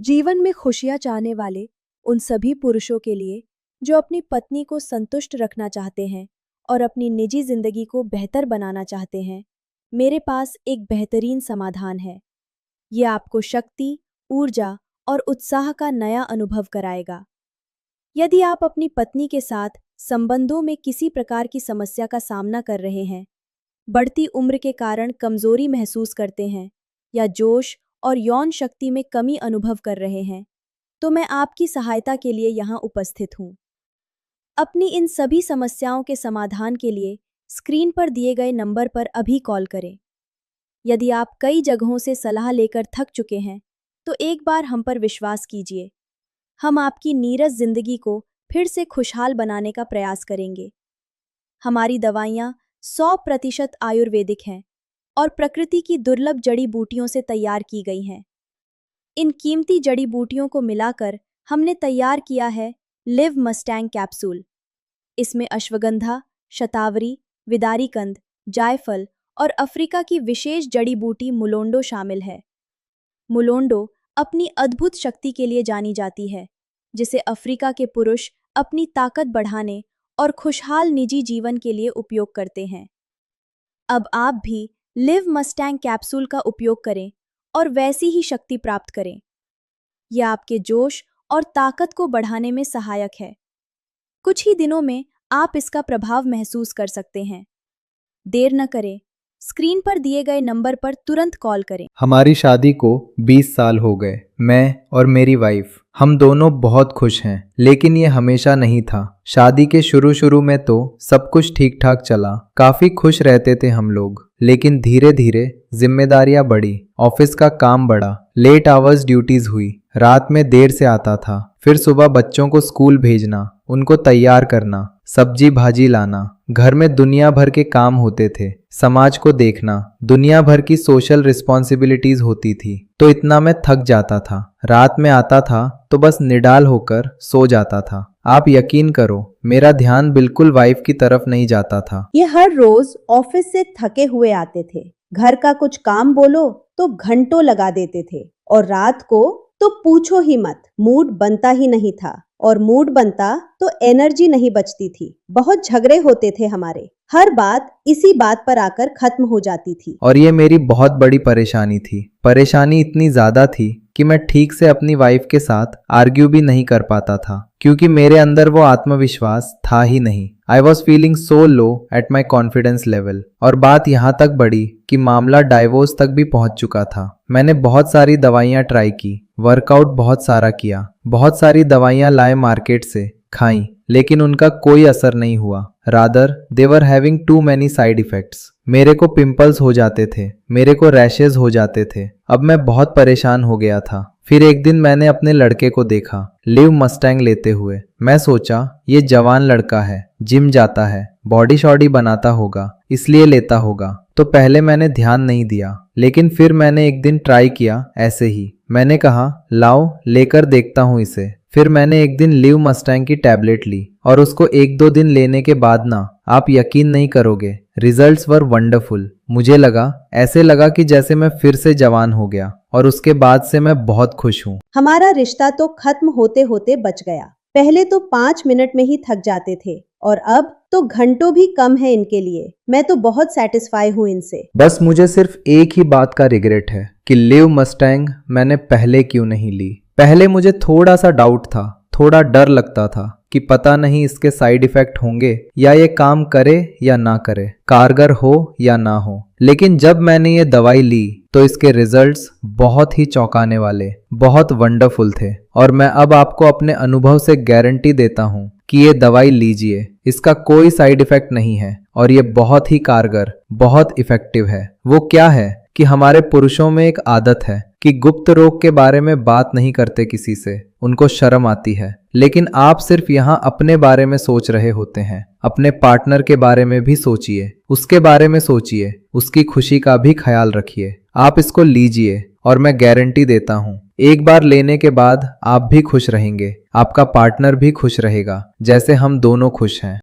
जीवन में खुशियां चाहने वाले उन सभी पुरुषों के लिए जो अपनी पत्नी को संतुष्ट रखना चाहते हैं और अपनी निजी जिंदगी को बेहतर बनाना चाहते हैं, मेरे पास एक बेहतरीन समाधान है। ये आपको शक्ति, ऊर्जा और उत्साह का नया अनुभव कराएगा। यदि आप अपनी पत्नी के साथ संबंधों में किसी प्रकार की समस्या का सामना कर रहे हैं, बढ़ती उम्र के कारण कमजोरी महसूस करते हैं या जोश और यौन शक्ति में कमी अनुभव कर रहे हैं, तो मैं आपकी सहायता के लिए यहाँ उपस्थित हूँ। अपनी इन सभी समस्याओं के समाधान के लिए स्क्रीन पर दिए गए नंबर पर अभी कॉल करें। यदि आप कई जगहों से सलाह लेकर थक चुके हैं, तो एक बार हम पर विश्वास कीजिए। हम आपकी नीरस जिंदगी को फिर से खुशहाल बनाने का प्रयास करेंगे। हमारी दवाइयाँ 100% आयुर्वेदिक हैं और प्रकृति की दुर्लभ जड़ी बूटियों से तैयार की गई हैं। इन कीमती जड़ी बूटियों को मिलाकर हमने तैयार किया है लिव मस्टैंग कैप्सूल। इसमें अश्वगंधा, शतावरी, विदारीकंद, जायफल और अफ्रीका की विशेष जड़ी बूटी मुलोंडो शामिल है। मुलोंडो अपनी अद्भुत शक्ति के लिए जानी जाती है, जिसे अफ्रीका के पुरुष अपनी ताकत बढ़ाने और खुशहाल निजी जीवन के लिए उपयोग करते हैं। अब आप भी लिव मस्टैंग कैप्सूल का उपयोग करें और वैसी ही शक्ति प्राप्त करें। यह आपके जोश और ताकत को बढ़ाने में सहायक है। कुछ ही दिनों में आप इसका प्रभाव महसूस कर सकते हैं। देर न करें, स्क्रीन पर दिए गए नंबर पर तुरंत कॉल करें। हमारी शादी को 20 साल हो गए। मैं और मेरी वाइफ, हम दोनों बहुत खुश हैं, लेकिन ये हमेशा नहीं था। शादी के शुरू में तो सब कुछ ठीक ठाक चला, काफी खुश रहते थे हम लोग। लेकिन धीरे धीरे जिम्मेदारियां बढ़ी, ऑफिस का काम बढ़ा, लेट आवर्स ड्यूटीज हुई, रात में देर से आता था, फिर सुबह बच्चों को स्कूल भेजना, उनको तैयार करना, सब्जी भाजी लाना, घर में दुनिया भर के काम होते थे, समाज को देखना, दुनिया भर की सोशल रिस्पॉन्सिबिलिटीज होती थी। तो इतना मैं थक जाता था। रात में आता था तो बस निडाल होकर सो जाता था। आप यकीन करो, मेरा ध्यान बिल्कुल वाइफ की तरफ नहीं जाता था। ये हर रोज ऑफिस से थके हुए आते थे, घर का कुछ काम बोलो तो घंटों लगा देते थे, और रात को तो पूछो ही मत, मूड बनता ही नहीं था, और मूड बनता तो एनर्जी नहीं बचती थी। बहुत झगड़े होते थे हमारे, हर बात इसी बात पर आकर खत्म हो जाती थी। और ये मेरी बहुत बड़ी परेशानी थी। परेशानी इतनी ज्यादा थी कि मैं ठीक से अपनी वाइफ के साथ आर्ग्यू भी नहीं कर पाता था, क्योंकि मेरे अंदर वो आत्मविश्वास था ही नहीं। I was feeling so low at my confidence level. और बात यहाँ तक बढ़ी कि मामला डाइवोर्स तक भी पहुंच चुका था। मैंने बहुत सारी दवाइयाँ ट्राई की, वर्कआउट बहुत सारा किया, बहुत सारी दवाइयाँ लाए मार्केट से, खाई, लेकिन उनका कोई असर नहीं हुआ। Rather they were having too many side effects. मेरे को पिंपल्स हो जाते थे, मेरे को रैशेज हो जाते थे। अब मैं बहुत परेशान हो गया था। फिर एक दिन मैंने अपने लड़के को देखा लिव मस्टैंग लेते हुए। मैं सोचा ये जवान लड़का है, जिम जाता है, बॉडी शॉडी बनाता होगा, इसलिए लेता होगा। तो पहले मैंने ध्यान नहीं दिया, लेकिन फिर मैंने एक दिन ट्राई किया ऐसे ही। मैंने कहा लाओ लेकर देखता हूँ इसे। फिर मैंने एक दिन लिव मस्टैंग की टैबलेट ली, और उसको 1-2 दिन लेने के बाद ना, आप यकीन नहीं करोगे, रिजल्ट्स वर वंडरफुल। मुझे ऐसे लगा कि जैसे मैं फिर से जवान हो गया, और उसके बाद से मैं बहुत खुश हूँ। हमारा रिश्ता तो खत्म होते होते बच गया। पहले तो 5 मिनट में ही थक जाते थे, और अब तो घंटों भी कम है इनके लिए। मैं तो बहुत सेटिस्फाई हूँ इनसे। बस मुझे सिर्फ एक ही बात का रिग्रेट है कि लिव मस्टैंग मैंने पहले क्यों नहीं ली। पहले मुझे थोड़ा सा डाउट था, थोड़ा डर लगता था कि पता नहीं इसके साइड इफेक्ट होंगे, या ये काम करे या ना करे, कारगर हो या ना हो। लेकिन जब मैंने ये दवाई ली तो इसके रिजल्ट्स बहुत ही चौंकाने वाले, बहुत वंडरफुल थे। और मैं अब आपको अपने अनुभव से गारंटी देता हूँ कि ये दवाई लीजिए, इसका कोई साइड इफेक्ट नहीं है, और ये बहुत ही कारगर, बहुत इफेक्टिव है। वो क्या है कि हमारे पुरुषों में एक आदत है कि गुप्त रोग के बारे में बात नहीं करते किसी से, उनको शर्म आती है। लेकिन आप सिर्फ यहाँ अपने बारे में सोच रहे होते हैं। अपने पार्टनर के बारे में भी सोचिए, उसके बारे में सोचिए, उसकी खुशी का भी ख्याल रखिए। आप इसको लीजिए, और मैं गारंटी देता हूँ एक बार लेने के बाद आप भी खुश रहेंगे, आपका पार्टनर भी खुश रहेगा, जैसे हम दोनों खुश हैं।